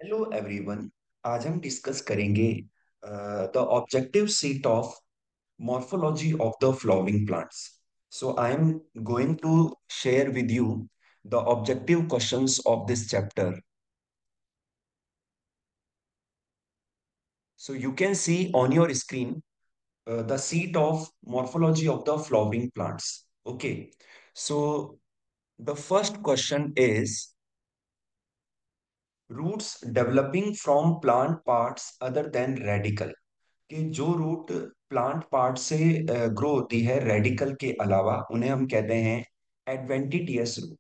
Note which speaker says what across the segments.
Speaker 1: Hello everyone. आज हम discuss करेंगे the objective seat of morphology of the flowering plants. So I am going to share with you the objective questions of this chapter. So you can see on your screen the seat of morphology of the flowering plants. Okay. So the first question is roots developing from plant parts other than radicle. कि जो root plant part से grow होती है radicle के अलावा उन्हें हम कहते हैं एडवेंटिटियस रूट।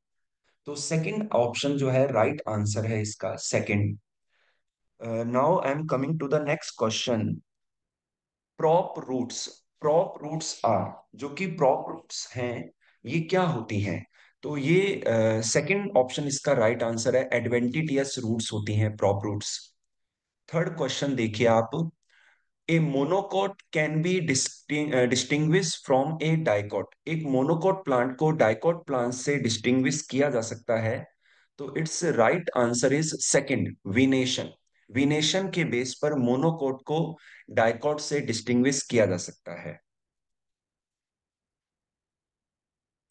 Speaker 1: तो सेकंड ऑप्शन जो है राइट आंसर है इसका second. Now I am coming to the next question. Prop roots. Prop roots are, जो कि प्रॉप रूट्स हैं ये क्या होती हैं? तो ये सेकंड ऑप्शन इसका राइट आंसर है, एडवेंटिटियस रूट्स होती हैं प्रॉप रूट्स। थर्ड क्वेश्चन देखिए आप। A monocot can be distinguish from a dicot. एक मोनोकोट प्लांट को डाइकोट प्लांट से डिस्टिंग्विश किया जा सकता है। तो its right answer is second, venation. Venation के बेस पर मोनोकोट को डाइकोट से डिस्टिंग्विश किया जा सकता है।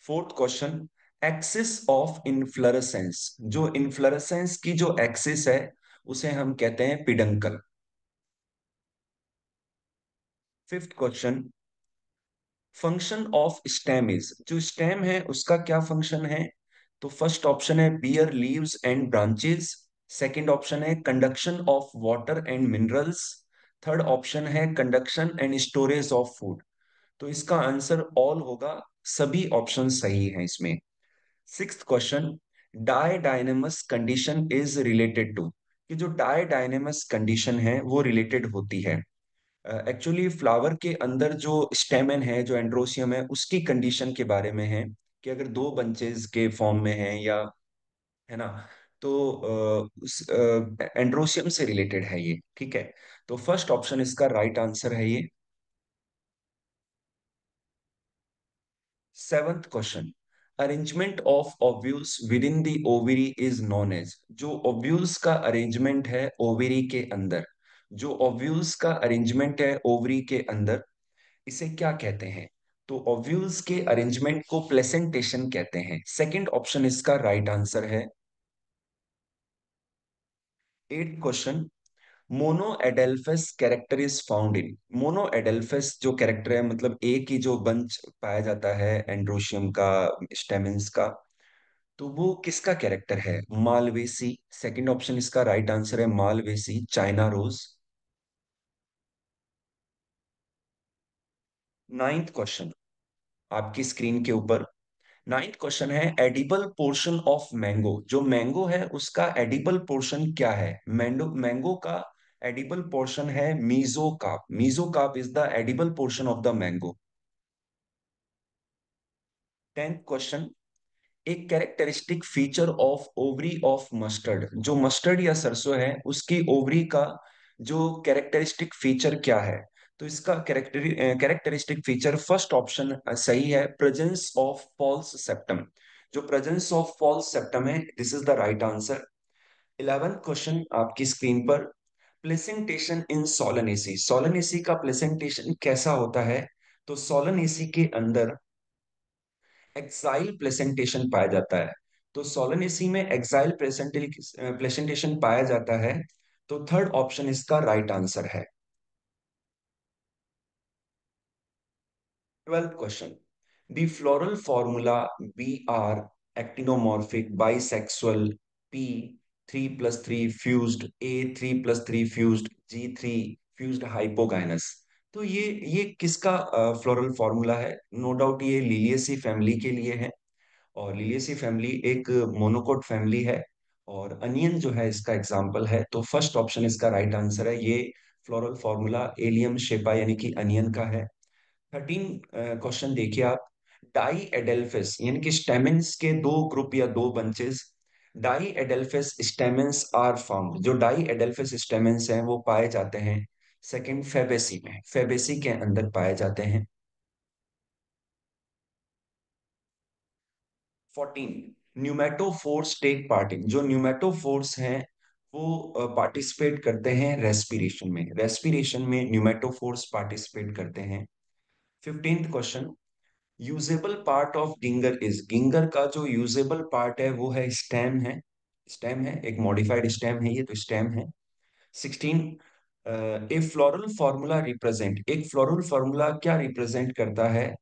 Speaker 1: Fourth question, axis of inflorescence. जो इन्फ्लोरेसेंस की जो एक्सिस है उसे हम कहते हैं peduncle. Fifth question, function of stem is. जो स्टेम है उसका क्या फंक्शन है? तो फर्स्ट ऑप्शन है bear leaves and branches. Second option है conduction of water and minerals. Third option है conduction and storage of food. तो इसका आंसर ऑल होगा, सभी ऑप्शन सही हैं इसमें। Sixth question, didynamous condition is related to. कि जो डायडायनेमस कंडीशन है वो रिलेटेड होती है एक्चुअली फ्लावर के अंदर जो स्टेमन है, जो एंड्रोसियम है, उसकी कंडीशन के बारे में है कि अगर दो बंचेस के फॉर्म में है या, है ना, तो उस एंड्रोसियम से रिलेटेड है ये। ठीक है, तो फर्स्ट ऑप्शन इसका राइट आंसर है ये। Seventh question, arrangement of ovules within the ovary is known as. जो ओव्यूल्स का अरेंजमेंट है ओवरी के अंदर, जो ओव्यूल्स का अरेंजमेंट है ओवरी के अंदर, इसे क्या कहते हैं? तो ओव्यूल्स के अरेंजमेंट को प्लेसेंटेशन कहते हैं। सेकंड ऑप्शन इसका राइट आंसर है। Eighth question, monadelphous character is found in. Monadelphous जो कैरेक्टर है, मतलब एक ही जो बंच पाया जाता है एंड्रोशियम का, स्टेमिन्स का, तो वो किसका कैरेक्टर है? मालवेसी। सेकंड ऑप्शन इसका राइट आंसर है Malvaceae, China rose. Ninth question आपकी स्क्रीन के ऊपर। नाइन्थ क्वेश्चन है, एडिबल पोर्शन ऑफ मैंगो। जो मैंगो है उसका एडिबल पोर्शन क्या है? मैंगो मैंगो का एडिबल पोर्शन है mesocarp. Mesocarp is the edible portion of the mango. Tenth question, एक characteristic feature of ovary of mustard. जो मस्टर्ड या सरसों है उसकी ओवरी का जो कैरेक्टरिस्टिक फीचर क्या है? तो इसका कैरेक्टरिस्टिक फीचर फर्स्ट ऑप्शन सही है, प्रेजेंस ऑफ फॉल्स सेप्टम। जो प्रेजेंस ऑफ फॉल्स सेप्टम है, this is the right answer. 11th question आपकी स्क्रीन पर, प्लेसेंटेशन इन सोलनेसी। सोलनेसी का प्लेसेंटेशन कैसा होता है? तो सोलनेसी के अंदर एक्साइल प्लेसेंटेशन पाया जाता है। तो सोलनेसी में एक्साइल प्लेसेंटेशन पाया जाता है। तो थर्ड ऑप्शन इसका राइट आंसर है। 12th question, the floral formula B R actinomorphic bisexual P 3+3 fused A 3+3 fused G 3 fused hypogynous. तो ये किसका फ्लोरल फॉर्मूला है? नो डाउट ये लिलियसी फैमिली के लिए है। और लिलियसी फैमिली एक मोनोकोट फैमिली है, और अनियन जो है इसका एग्जाम्पल है। तो फर्स्ट ऑप्शन इसका राइट आंसर है, ये फ्लोरल फॉर्मूला एलियम शेपा यानी कि अनियन का है। 13 क्वेश्चन देखिए आप। डाई एडेल्फिस यानी कि स्टेमेंस के दो ग्रुप या दो bunches, diadelphous stamens are found. जो डाई एडेल्फिस स्टेमेंस हैं वो पाए जाते हैं सेकंड फेबेसी में, फेबेसी के अंदर पाए जाते हैं। 14, न्यूमेटोफोर्स टेक पार्ट इन। जो न्यूमेटोफोर्स हैं वो पार्टिसिपेट करते हैं रेस्पिरेशन में। रेस्पिरेशन में न्यूमेटोफोर्स पार्टिसिपेट करते हैं। 15th question, usable part of ginger is, ginger का जो यूजेबल पार्ट है वो है स्टेम है। स्टेम है, एक मॉडिफाइड स्टेम है, ये तो स्टेम है। 16, ए फ्लोरल फॉर्मूला रिप्रेजेंट, एक फ्लोरल फॉर्मूला क्या रिप्रेजेंट करता है?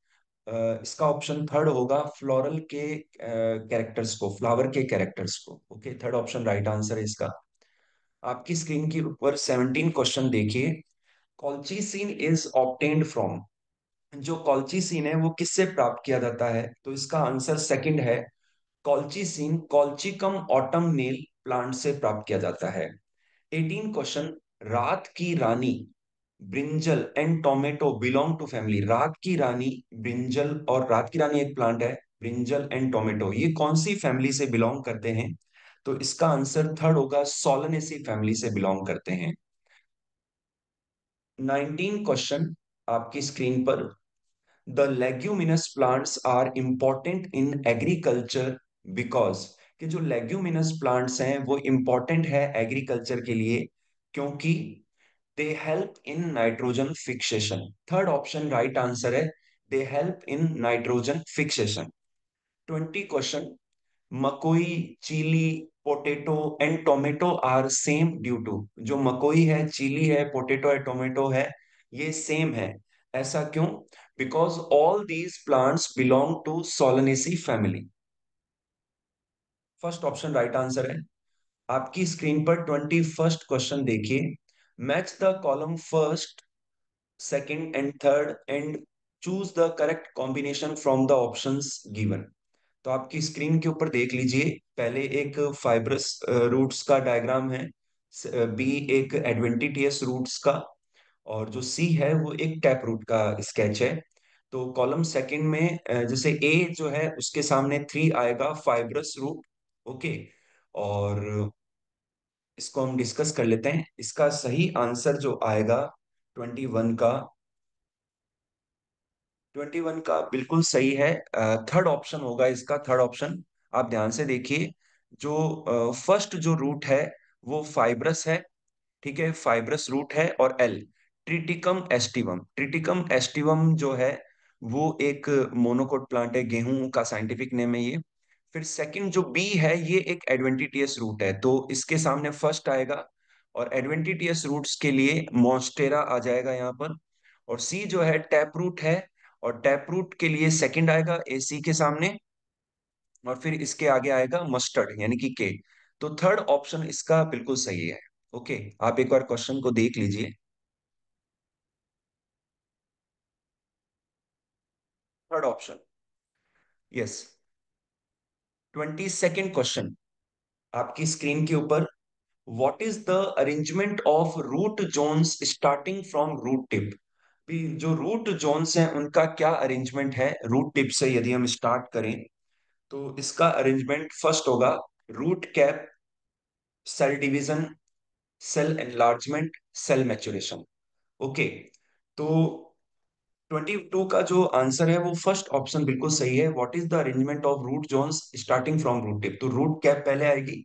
Speaker 1: इसका ऑप्शन थर्ड होगा, फ्लोरल के कैरेक्टर्स को, फ्लावर के कैरेक्टर्स को। Okay, third option right answer है इसका। आपकी स्क्रीन के ऊपर 17 क्वेश्चन देखिए। कॉल्चीसिन इज ऑब्टेन्ड फ्रॉम, जो कॉल्चीसिन है वो किससे प्राप्त किया जाता है? तो इसका आंसर सेकंड है, कॉल्चीसिन कॉल्चिकम ऑटमनेल प्लांट से प्राप्त किया जाता है। 18 क्वेश्चन, रात की रानी brinjal and tomato belong to family, रात की रानी ब्रिंजल, और रात की रानी एक प्लांट है, ब्रिंजल एंड टोमेटो ये कौन सी फैमिली से बिलोंग करते हैं? तो इसका आंसर थर्ड होगा, सोलनेसी फैमिली से बिलोंग करते हैं। 19 क्वेश्चन आपकी स्क्रीन पर, the leguminous plants are important in agriculture because, कि जो लेग्यूमिनस प्लांट्स हैं वो इंपॉर्टेंट है एग्रीकल्चर के लिए क्योंकि they help in nitrogen fixation. Third option right answer है, they help in nitrogen fixation. 20 question, मकोई, chilli, potato and tomato are same due to, जो मकोई है, चिली है, पोटैटो है, टोमेटो है, ये सेम है, ऐसा क्यों? Because all these plants belong to Solanaceae family. First option right answer है। आपकी स्क्रीन पर 21st क्वेश्चन देखिए, match the column first, second and third and choose the correct combination from the options given. तो आपकी screen के ऊपर देख लीजिए, पहले एक फाइब्रस रूट्स का डायग्राम है, बी एक एडवेंटिटियस रूट्स का, और जो सी है वो एक टैप रूट का स्केच है। तो कॉलम सेकंड में जैसे ए जो है उसके सामने 3 आएगा फाइब्रस रूट। ओके, और इसको हम डिस्कस कर लेते हैं। इसका सही आंसर जो आएगा 21 का, 21 का बिल्कुल सही है। थर्ड ऑप्शन होगा इसका, थर्ड ऑप्शन। आप ध्यान से देखिए, जो फर्स्ट जो रूट है वो फाइब्रस है, ठीक है, फाइब्रस रूट है, और L Triticum aestivum, Triticum aestivum जो है वो एक मोनोकोट प्लांट है, गेहूं का साइंटिफिक नेम है ये। फिर सेकंड जो बी है ये एक एडवेंटिटियस रूट है, तो इसके सामने फर्स्ट आएगा, और एडवेंटिटियस रूट्स के लिए मॉन्स्टेरा आ जाएगा यहाँ पर। और सी जो है टैप रूट है, और टैप रूट के लिए सेकंड आएगा एसी के सामने, और फिर इसके आगे आएगा मस्टर्ड यानी कि के। तो थर्ड ऑप्शन इसका बिल्कुल सही है। ओके, आप एक बार क्वेश्चन को देख लीजिए। Third option, yes. 22nd question आपकी स्क्रीन के ऊपर, what is the arrangement of root zones starting from root tip? जो रूट जोन्स हैं उनका क्या अरेंजमेंट है रूट टिप से यदि हम स्टार्ट करें? तो इसका अरेंजमेंट फर्स्ट होगा, root cap, cell division, cell enlargement, cell maturation. Okay, तो 22 का जो आंसर है वो फर्स्ट ऑप्शन बिल्कुल सही है, what is the arrangement of root zones starting from root tip. तो रूट कैप पहले आएगी,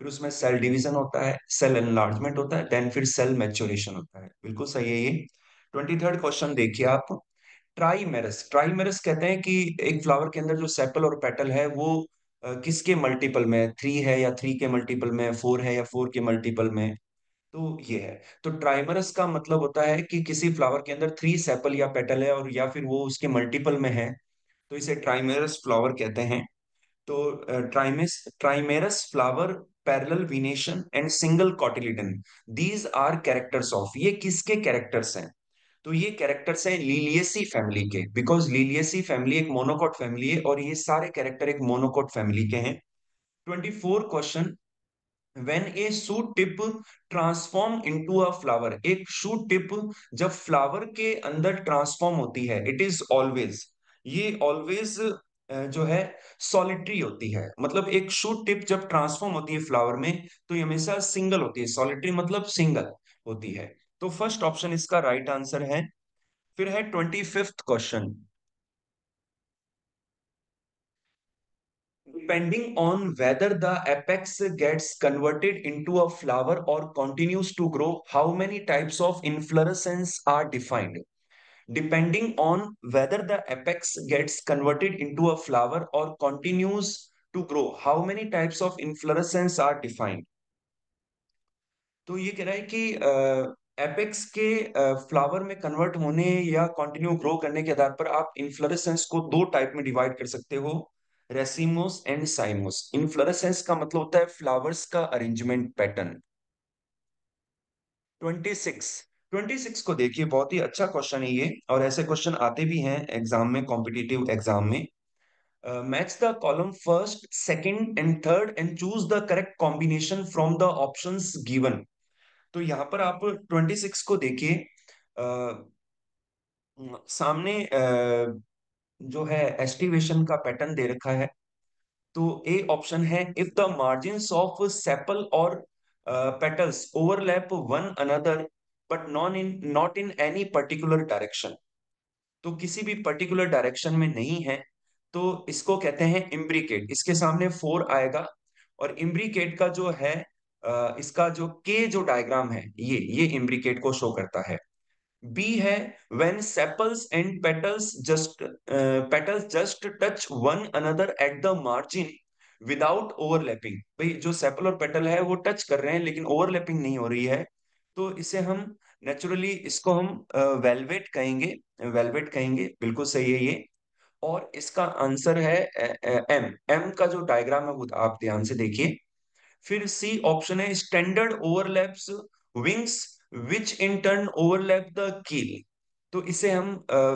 Speaker 1: फिर उसमें सेल डिवीजन होता है, सेल एनलार्जमेंट होता है, देन फिर सेल मैच्योरेशन होता है, बिल्कुल सही है ये। 23rd क्वेश्चन देखिए आप, ट्राइमेरस, ट्राइमेरस कहते हैं कि एक फ्लावर के अंदर जो सेपल और पेटल है वो किसके मल्टीपल में, 3 है या 3 के मल्टीपल में, 4 है या 4 के मल्टीपल में? तो ये है, तो ट्राइमरस का मतलब होता है कि किसी फ्लावर के अंदर 3 सेपल या पेटल है, और या फिर वो उसके मल्टीपल में है, तो इसे ट्राइमेरस फ्लावर कहते हैं। तो trimerous flower, parallel venation and single cotyledon, these are characters of, ये किसके कैरेक्टर्स हैं? तो ये कैरेक्टर्स हैं लीलियसी फैमिली के, बिकॉज लीलियसी फैमिली एक मोनोकॉट फैमिली है, और ये सारे कैरेक्टर एक मोनोकॉट फैमिली के हैं। 24 question, when a shoot tip transform into a flower, एक शूट टिप जब फ्लावर के अंदर ट्रांसफॉर्म होती है, इट इज ऑलवेज, ये ऑलवेज जो है सॉलिटरी होती है। मतलब एक शूट टिप जब ट्रांसफॉर्म होती है फ्लावर में तो ये हमेशा सिंगल होती है, सॉलिटरी मतलब सिंगल होती है। तो फर्स्ट ऑप्शन इसका राइट आंसर है। फिर है 25th question, depending on whether the apex gets converted into a flower or continues to grow, how many types of inflorescence are defined? Depending on whether the apex gets converted into a flower or continues to grow, how many types of inflorescence are defined? तो ये कह रहा है कि apex के flower में convert होने या कंटिन्यू ग्रो करने के आधार पर आप इन्फ्लोरेसेंस को दो टाइप में डिवाइड कर सकते हो, रेसिमोस एंड साइमोस। इन्फ्लोरेसेंस का मतलब होता है फ्लावर्स का अरेंजमेंट पैटर्न। 26, 26 को देखिए, बहुत ही अच्छा क्वेश्चन है ये, और ऐसे क्वेश्चन आते भी हैं एग्जाम में, कॉम्पिटिटिव एग्जाम में। Match the column first second and third and choose the correct combination from the options given. तो यहाँ पर आप 26 को देखिए, सामने जो है एस्टिवेशन का पैटर्न दे रखा है। तो ए ऑप्शन है, if the margins of sepal और petals overlap one another but not in any particular direction. तो किसी भी पर्टिकुलर डायरेक्शन में नहीं है, तो इसको कहते हैं इम्ब्रिकेट। इसके सामने फोर आएगा, और इम्ब्रिकेट का जो है इसका जो के जो डायग्राम है, ये इम्ब्रिकेट को शो करता है। बी है, when sepals and petals just touch one another at the margin without overlapping। भाई जो सेपल और पेटल है वो टच कर रहे हैं लेकिन ओवरलैपिंग नहीं हो रही है, तो इसे हम नेचुरली इसको हम वेलवेट कहेंगे। वेलवेट कहेंगे, बिल्कुल सही है ये। और इसका आंसर है एम। एम का जो डायग्राम है वो आप ध्यान से देखिए। फिर सी ऑप्शन है, standard overlaps wings which in turn overlap the कील। तो इसे हम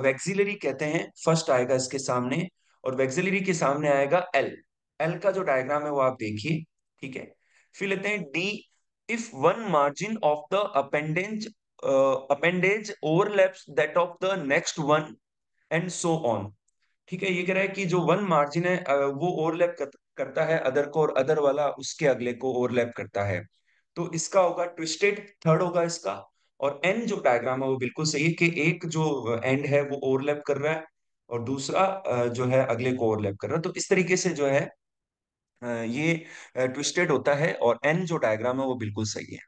Speaker 1: वैक्सिलरी कहते हैं, फर्स्ट आएगा इसके सामने, और वैक्सिलरी के सामने आएगा एल। एल का जो डायग्राम है वो आप देखिए, ठीक है। फिर लेते हैं D, if one margin of the appendage overlaps that of the next one and so on. ठीक है, ये कह रहा है कि जो वन मार्जिन है वो ओवरलैप करता है अदर को, और अदर वाला उसके अगले को ओवरलैप करता है। तो इसका होगा ट्विस्टेड, थर्ड होगा इसका। और एन जो डायग्राम है वो बिल्कुल सही है, कि एक जो एंड है वो ओवरलैप कर रहा है, और दूसरा जो है अगले को ओवरलैप कर रहा है। तो इस तरीके से जो है ये ट्विस्टेड होता है, और एन जो डायग्राम है वो बिल्कुल सही है।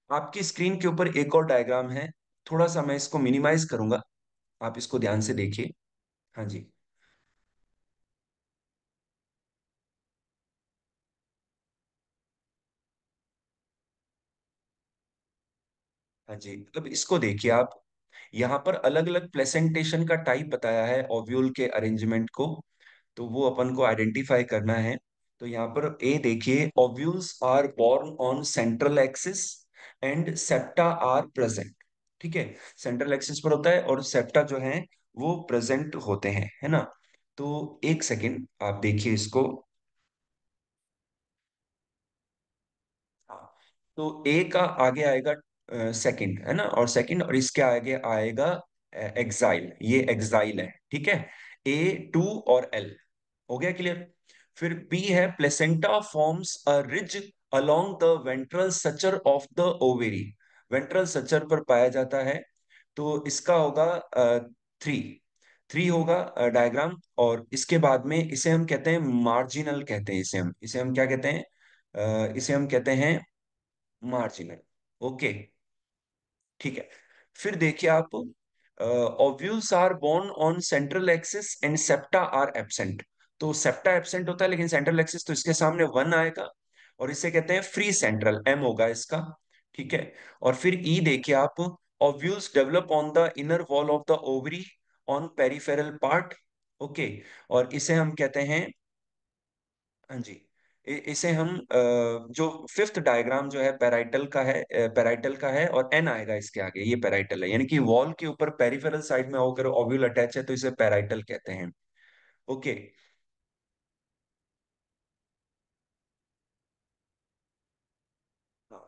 Speaker 1: आपकी स्क्रीन के ऊपर एक और डायग्राम है, थोड़ा सा मैं इसको मिनिमाइज करूंगा, आप इसको ध्यान से देखिए। हाँ जी। हाँ जी, मतलब इसको देखिए आप, यहाँ पर अलग अलग प्लेसेंटेशन का टाइप बताया है ओव्यूल के अरेंजमेंट को, तो वो अपन को आइडेंटिफाई करना है। तो यहाँ पर ए देखिए, ovules are borne on central axis and septa are present. ठीक है, सेंट्रल एक्सिस पर होता है और सेप्टा जो है वो प्रेजेंट होते हैं, है ना। तो एक सेकेंड आप देखिए इसको। हाँ, तो ए का आगे आएगा सेकंड, है ना, और सेकंड, और इसके आगे आएगा एग्जाइल, ये एग्जाइल है, ठीक है। ए टू और एल, हो गया क्लियर। फिर बी है, placenta forms a ridge along the ventral Sachar of the ovary. Ventral Sachar पर पाया जाता है, तो इसका होगा थ्री। थ्री होगा डायग्राम, और इसके बाद में इसे हम कहते हैं मार्जिनल, कहते हैं इसे हम क्या कहते हैं, इसे हम कहते हैं मार्जिनल। ओके, ठीक है। फिर देखिए आप, ovules are borne on central axis and septa are absent. तो सेप्टा एब्सेंट होता है लेकिन सेंट्रल एक्सिस, तो इसके सामने वन आएगा, और इसे कहते हैं फ्री सेंट्रल, एम होगा इसका, ठीक है। और फिर ई देखिए आप, ovules develop on the inner wall of the ovary on peripheral part. Okay, और इसे हम कहते हैं, हाँ जी, इसे हम जो फिफ्थ डायग्राम जो है पेराइटल का है, पेराइटल का है, और एन आएगा इसके आगे, ये पेराइटल है, यानी कि वॉल के ऊपर पेरिफेरल साइड में होकर ओव्यूल अटैच है, तो इसे पेराइटल कहते हैं। ओके। हाँ,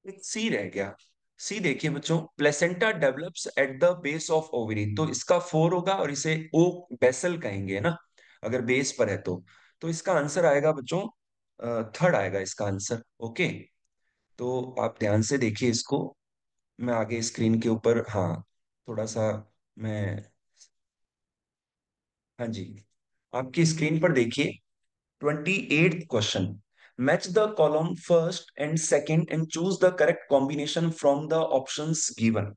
Speaker 1: एक सी रह गया। सी देखिए बच्चों, placenta develops at the base of ovary, तो इसका फोर होगा, और इसे ओ बेसल कहेंगे ना, अगर बेस पर है तो इसका आंसर आएगा बच्चों, थर्ड आएगा इसका आंसर। ओके। तो आप ध्यान से देखिए इसको। मैं आगे स्क्रीन के ऊपर, हाँ, थोड़ा सा मैं, हाँ जी, आपकी स्क्रीन पर देखिए। 28th question, match the column first and second and choose the correct combination from the options given.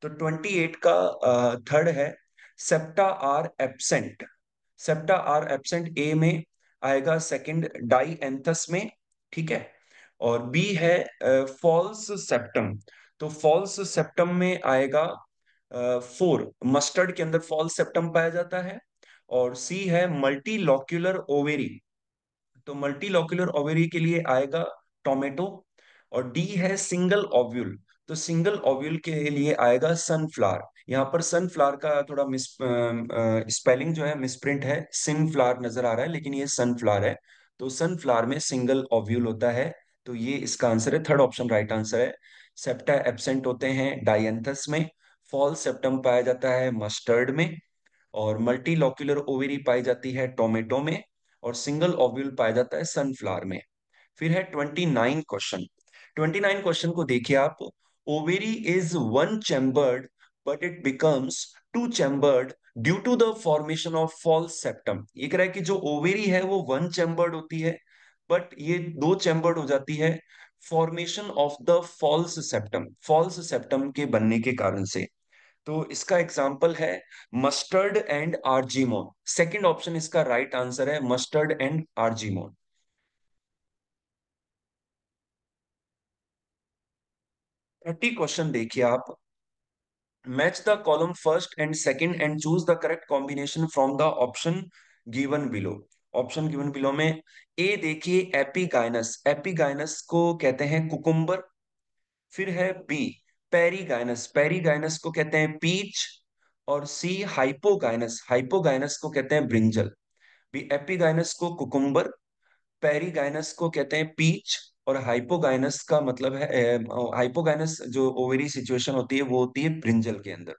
Speaker 1: तो 28 का थर्ड है, septa are absent. Septa are absent A में आएगा, सेकंड डाई एंथस में, ठीक है। और बी है फॉल्स सेप्टम। तो फॉल्स सेप्टम में आएगा फोर, मस्टर्ड के अंदर फॉल्स सेप्टम पाया जाता है। और सी है मल्टीलॉक्यूलर ओवेरी। तो मल्टीलॉक्यूलर ओवेरी के लिए आएगा टोमेटो। और डी है सिंगल ओव्यूल। तो सिंगल ओव्यूल के लिए आएगा सनफ्लावर। यहाँ पर सनफ्लावर का थोड़ा मिस स्पेलिंग जो है मिसप्रिंट है, सिनफ्लावर नजर आ रहा है, लेकिन ये सनफ्लावर है। तो सनफ्लावर में सिंगल ओव्यूल होता है। तो ये इसका आंसर है, थर्ड ऑप्शन राइट आंसर है। सेप्टा एब्सेंट होते हैं डायंथस में, फॉल सेप्टम पाया जाता है मस्टर्ड में, और मल्टीलॉक्यूलर ओवेरी पाई जाती है टोमेटो में, और सिंगल ओव्यूल पाया जाता है सनफ्लावर में। फिर है 29 क्वेश्चन। 29 क्वेश्चन को देखिए आप। Ovary is one chambered but it becomes two chambered due to the formation of false septum. ये कह रहा है कि जो ओवेरी है वो वन चैम्बर्ड होती है, बट ये दो चैम्बर्ड हो जाती है formation of the false septum, false septum के बनने के कारण से। तो इसका एग्जाम्पल है mustard and argemone. Second option इसका राइट आंसर है, मस्टर्ड एंड आर्जीमोन। 30 क्वेश्चन देखिए आप। Match the column first and second and choose the correct combination from the option given below. Option given below में A देखिए epigynous, epigynous को कहते हैं cucumber. फिर है बी पेरीगाइनस, पेरीगाइनस को कहते हैं पीच। और सी हाइपोगाइनस, हाइपोगाइनस को कहते हैं ब्रिंजल। भी एपीगाइनस को कुकुम्बर, पेरीगाइनस को कहते हैं पीच, और हाइपोगाइनस का मतलब है, हाइपोगाइनस जो ओवेरी सिचुएशन होती है वो होती है ब्रिंजल के अंदर।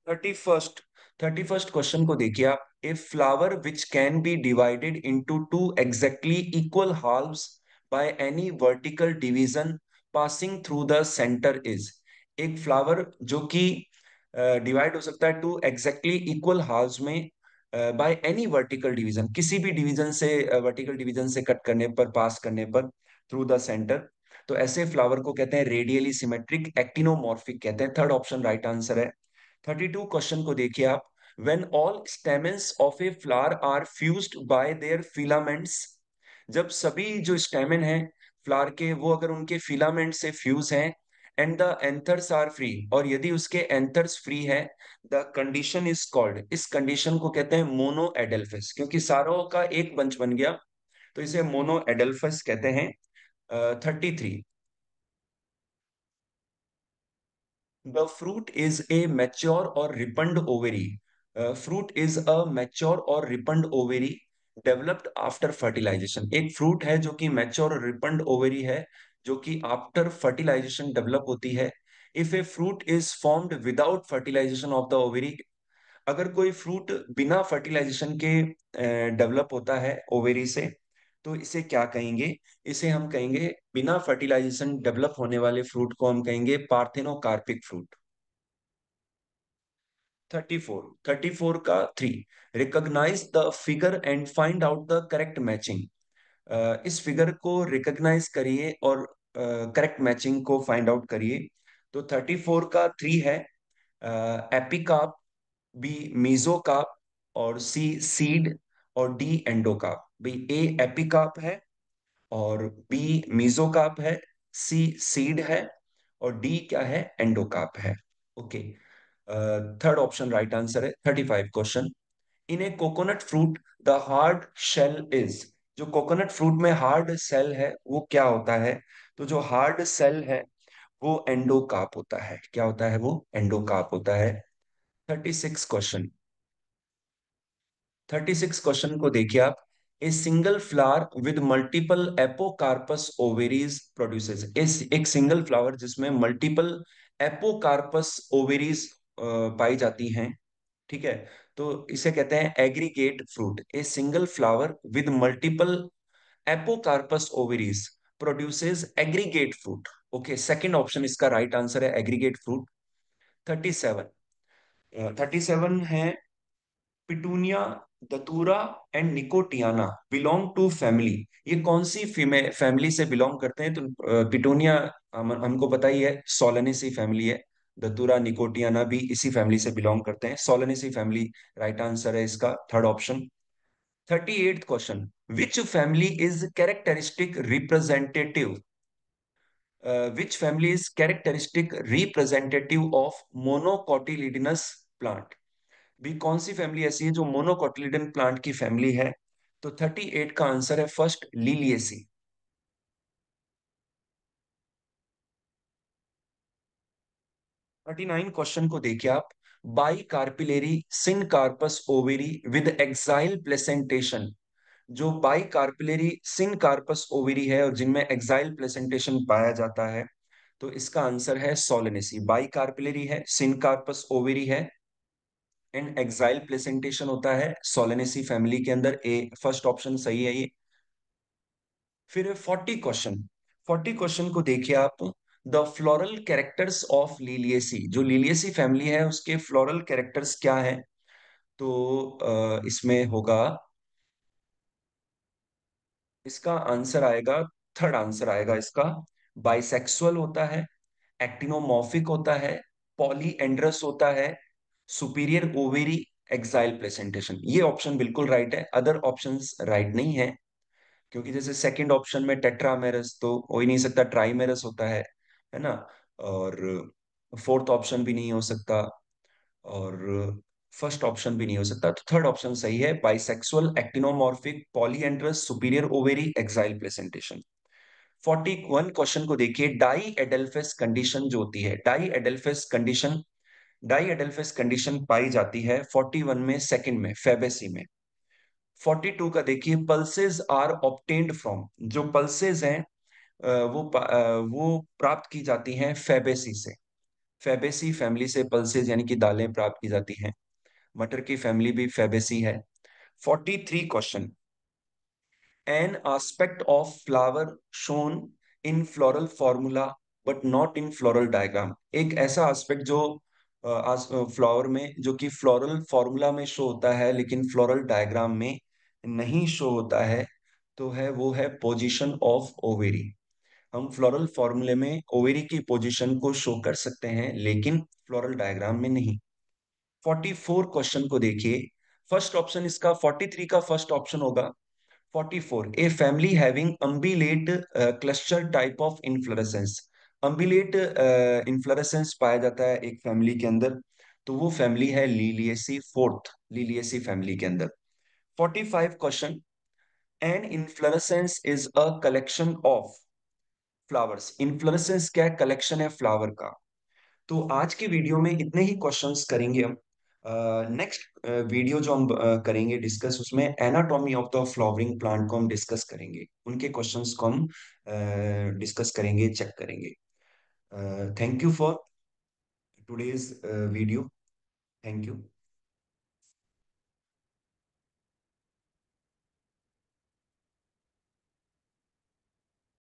Speaker 1: 31st, 31st क्वेश्चन को देखिए आप। A flower which can be divided into two exactly equal halves by any vertical division passing through the centre is. एक फ्लावर जो कि डिवाइड हो सकता है टू एग्जैक्टली इक्वल हाल्व्स में बाय एनी वर्टिकल डिवीजन, किसी भी डिवीजन से, वर्टिकल डिवीजन से कट करने पर, पास करने पर, थ्रू द सेंटर। तो ऐसे फ्लावर को कहते हैं रेडियली सिमेट्रिक, एक्टिनोमॉर्फिक कहते हैं। थर्ड ऑप्शन राइट आंसर है। 32 क्वेश्चन को देखिए आप। When all stamens of a flower are fused by their filaments. जब सभी जो स्टेमेन है फ्लावर के, वो अगर उनके फिलामेंट से फ्यूज हैं, and the anthers are free, और यदि उसके एंथर्स फ्री है, द कंडीशन इज कॉल्ड, इस कंडीशन को कहते हैं मोनो एडेल्फिस, क्योंकि सारों का एक बंच बन गया, तो इसे मोनो एडेल्फिस कहते हैं। 33, the fruit is a mature or ripened ovary. Fruit is a mature or ripened ovary developed after fertilisation. एक फ्रूट है जो कि मैच्योर और रिपन्ड ओवेरी है, जो कि आफ्टर फर्टिलाइजेशन डेवलप होती है। If a fruit is formed without fertilisation of the ovary, अगर कोई फ्रूट बिना फर्टिलाइजेशन के डेवलप होता है ओवेरी से, तो इसे क्या कहेंगे? इसे हम कहेंगे, बिना फर्टिलाइजेशन डेवलप होने वाले फ्रूट को हम कहेंगे पार्थेनोकार्पिक फ्रूट। 34, 34 का three, recognise the figure and find out the correct matching. इस फिगर को रिकॉग्नाइज करिए और करेक्ट मैचिंग को फाइंड आउट करिए। तो 34 का थ्री है एपिकाप, बी मीजोकाप, और सी सीड, और डी एंडोकाप। भाई ए एपिकाप है, और बी मीजोकाप है, सी सीड है, और डी क्या है? एंडोकाप है। Okay, third option right answer है। 35 question, in a coconut fruit the hard shell is. जो कोकोनट फ्रूट में हार्ड सेल है वो क्या होता है? तो जो हार्ड सेल है वो एंडोकार्प होता है। क्या होता है? वो एंडोकार्प होता है। 36 क्वेश्चन, 36 क्वेश्चन को देखिए आप। A single flower with multiple apocarpous ovaries produces. इस एक सिंगल फ्लावर जिसमें मल्टीपल एपोकार्पस ओवेरीज पाई जाती हैं, ठीक है, तो इसे कहते हैं aggregate fruit. A single flower with multiple apocarpous ovaries produces aggregate fruit. Okay, second option इसका राइट आंसर है एग्रीगेट फ्रूट। 37 है petunia, datura and Nicotiana belong to family. ये कौन सी फैमिली से बिलोंग करते हैं? तो पिटूनिया हमको पता ही है, सोलेनेसी फैमिली है। दतूरा निकोटियाना भी इसी फैमिली से बिलोंग करते हैं, सोलेनेसी फैमिली राइट आंसर है इसका, third option. 38th question, which family is characteristic representative, which family is characteristic representative of monocotyledonous plant? भी कौन सी फैमिली ऐसी है जो मोनोकोटिलिडन प्लांट की फैमिली है? तो 38 का आंसर है फर्स्ट, लिलिएसी। 39 क्वेश्चन को देखिए आप, bicarpellary syncarpous ovary with axile placentation. जो bicarpellary syncarpous ovary है और जिनमें एक्साइल प्लेसेंटेशन पाया जाता है, तो इसका आंसर है सोलेनेसी। बाई कार्पिलेरी है, सिन कार्पस ओवेरी है एंड एक्साइल प्लेसेंटेशन होता है सोलेनेसी फैमिली के अंदर। ए फर्स्ट ऑप्शन सही है ये। फिर 40 क्वेश्चन, 40 क्वेश्चन को देखिए आप, the floral characters of Liliaceae. जो लिलिएसी फैमिली है उसके फ्लोरल कैरेक्टर्स क्या है? तो इसमें होगा, इसका आंसर आएगा, थर्ड आंसर आएगा इसका, बाइसेक्सुअल होता है, एक्टिनोमॉर्फिक होता है, पॉलीएंड्रस होता है, सुपीरियर ओवेरी, एक्साइल प्रेजेंटेशन। ये ऑप्शन बिल्कुल राइट है, अदर ऑप्शंस राइट नहीं है। क्योंकि जैसे सेकंड ऑप्शन में टेट्रामेरस तो हो ही नहीं सकता, ट्राइमेरस होता है ना। और फोर्थ ऑप्शन भी नहीं हो सकता, और फर्स्ट ऑप्शन भी नहीं हो सकता, तो थर्ड ऑप्शन सही है, bisexual, actinomorphic, polyandrous, superior ovary, axile presentation. 41 question को देखिए, डाई एडेल्फेस कंडीशन जो होती है, डाई एडेल्फेस कंडीशन पाई जाती है 41 में, सेकंड में, फेबेसी में। 42 का देखिए, पल्सेस आर ऑब्टेन्ड फ्रॉम। जो पल्सेस हैं वो प्राप्त की जाती हैं फेबेसी से। फेबेसी फैमिली से पल्सेस यानी कि दालें प्राप्त की जाती हैं। मटर की फैमिली भी फेबेसी है। 43 question, an aspect of flower shown in floral formula but not in floral diagram. एक ऐसा एस्पेक्ट जो फ्लावर में, जो कि फ्लोरल फॉर्मूला में शो होता है लेकिन फ्लोरल डायग्राम में नहीं शो होता है, तो है वो है पोजीशन ऑफ ओवेरी। हम फ्लोरल फॉर्मूले में ओवेरी की पोजीशन को शो कर सकते हैं लेकिन फ्लोरल डायग्राम में नहीं। 44 क्वेश्चन को देखिए, फर्स्ट ऑप्शन इसका, 43 का फर्स्ट ऑप्शन होगा। 44, a family having umbellate cluster type of inflorescence. Umbellate inflorescence पाया जाता है एक फैमिली के अंदर, तो वो फैमिली है लिलिएसी, फोर्थ लिलिएसी फैमिली के अंदर। 45 question, an inflorescence is a collection of flowers. Inflorescence क्या है? कलेक्शन है फ्लावर का। तो आज की वीडियो में इतने ही क्वेश्चंस करेंगे हम। नेक्स्ट वीडियो जो हम करेंगे डिस्कस, उसमें anatomy of the flowering plant को हम डिस्कस करेंगे, उनके क्वेश्चंस को हम डिस्कस करेंगे, चेक करेंगे। Thank you for today's video. Thank you.